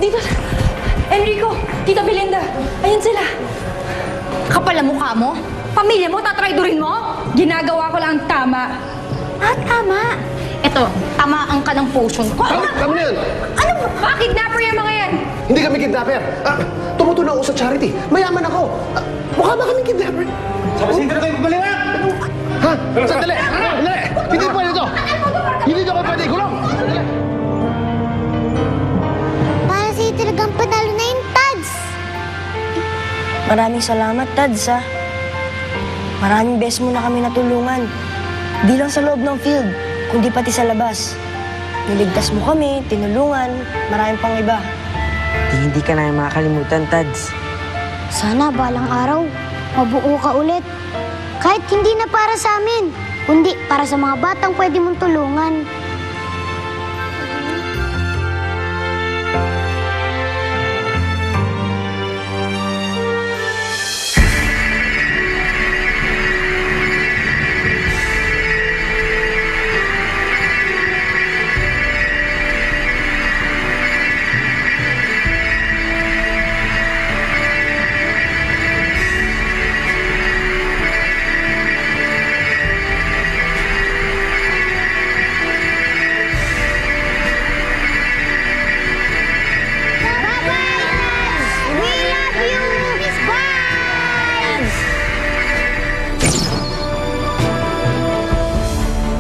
Dito! Enrico! Tita Belinda! Ayan sila! Kapal ang mukha mo? Pamilya mo, tatraidorin mo? Ginagawa ko lang ang tama. Tama? Eto, tamaan ka ng potion ko. Tama na yan! Ano ba? Kidnapper yung mga yan! Hindi kami kidnapper. Tumutulong ako sa charity. Mayaman ako. Mukha ba kami kidnapper? Sa pasinta na kayo pabaliwan! Ha? Sandali! Sandali! Hindi pwede ito! Hindi ito pwede ikulong! Para sa'yo talagang panalo na yung Tads. Maraming salamat, Tads, ha. Maraming beses mo na kami natulungan. Di lang sa loob ng field, kundi pati sa labas. Niligtas mo kami, tinulungan, maraming pang iba. Hindi ka na makakalimutan, Tads. Sana balang araw, mabuo ka ulit. Kahit hindi na para sa amin, kundi para sa mga batang pwede mong tulungan.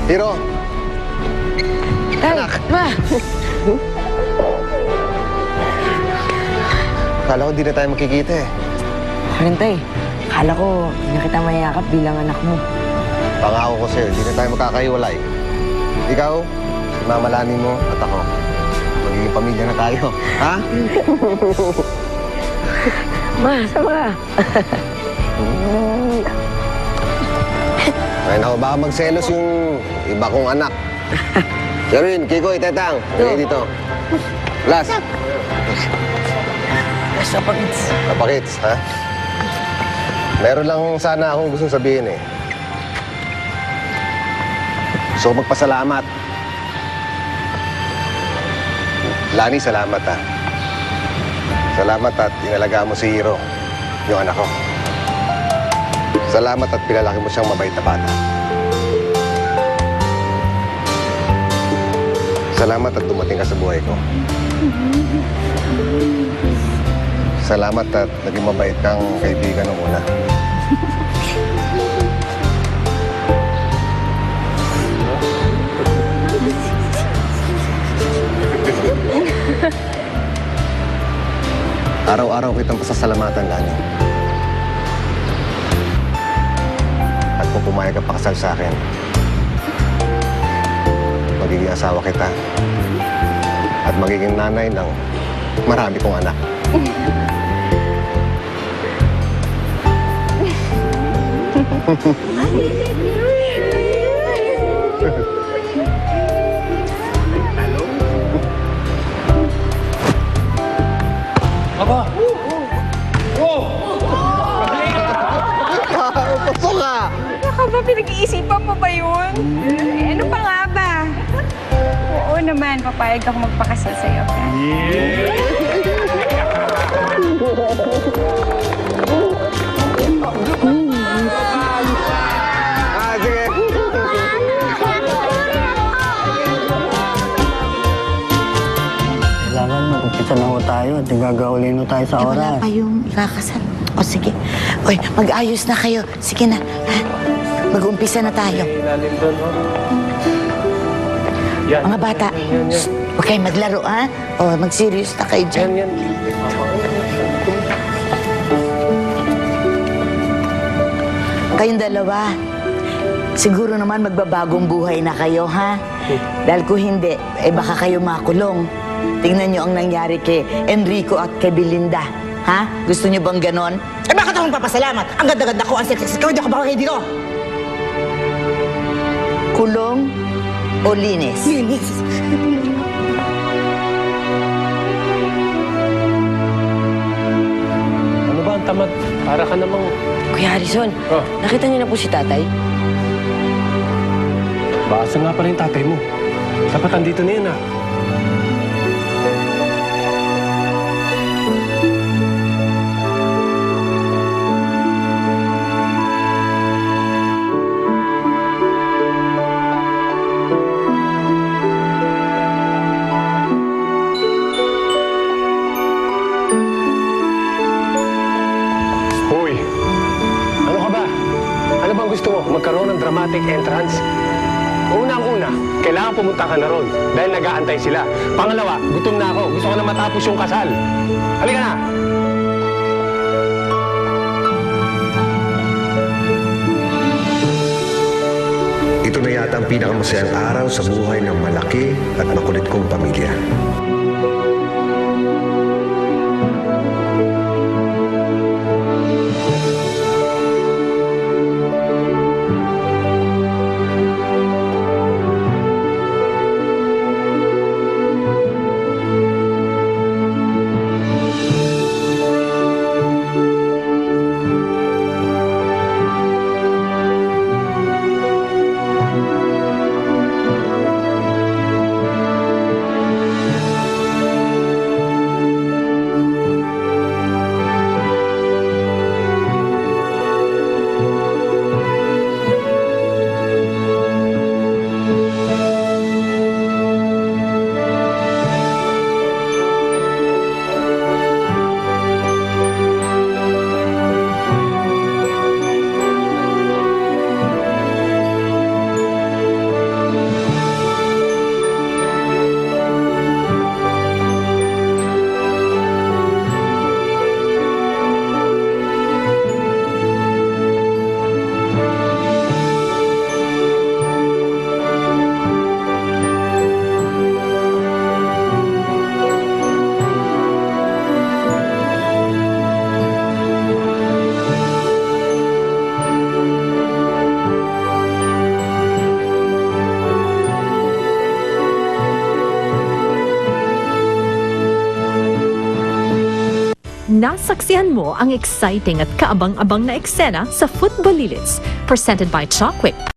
Hiro! Anak! Ma! Kala ko di na tayo makikita eh. Rin, tay. Akala ko, hindi na kita mayakap bilang anak mo. Pangako ko sa'yo, di na tayo magkakahiwalay. Ikaw, si Mama Lani mo at ako. Magiging pamilya na tayo. Ha? Ma, sama. Ay nako, baka magselos yung iba kong anak. Sherwin, Kikoy, Tetang, ready dito. Last. Kapakits, ha? Meron lang sana akong gustong sabihin eh. Gusto ko magpasalamat. Lani, salamat ha. Salamat at inalaga mo si Hiro, yung anak ko. Salamat at pinalaki mo siyang mabait na bata. Salamat at dumating ka sa buhay ko. Salamat at naging mabait kang kaibigan nung una. Araw-araw kitang pasasalamatan, Lani. At kung pumayag ka pakasal sa akin, magiging asawa kita. At magiging nanay ng marami kong anak. Aba! Pasok ka! Baka ba pinag-iisipan mo ba yun? Ano pa nga ba? Oo naman, papayag ako magpakasal sa'yo. Sige. Kailangan mag-umpisa na ho tayo at gagawin na tayo sa Wala oras. pa yung ikakasal. O sige. Oy, mag-ayos na kayo. Sige na. Ha? Mag-umpisa na tayo. Mga bata, shh, huwag kayong maglaro, ha? O, mag-serious na kayo dyan. Kayong dalawa, siguro naman magbabagong buhay na kayo, ha? Dahil kung hindi, baka kayo makulong. Tingnan niyo ang nangyari kay Enrico at kay Belinda. Ha? Gusto niyo bang ganon? Bakit ako magpapasalamat? Ang ganda-ganda ko, ang sexy ko, hindi ako baka dito. Kulong o linis? Linis. Ano ba ang tamad? Para ka namang... Kuya Harrison, nakita niyo na po si tatay? Baka nga pala yung tatay mo. Dapat andito na yan, ha? magkaroon ng dramatic entrance. Unang-una, kailangan pumunta ka na ron dahil nag-aantay sila. Pangalawa, gutom na ako. Gusto ko na matapos yung kasal. Halika na! Ito na yata ang pinakamasayang araw sa buhay ng malaki at makulit kong pamilya. Nasaksihan mo ang exciting at kaabang-abang na eksena sa Footballilits, presented by Chockwhip.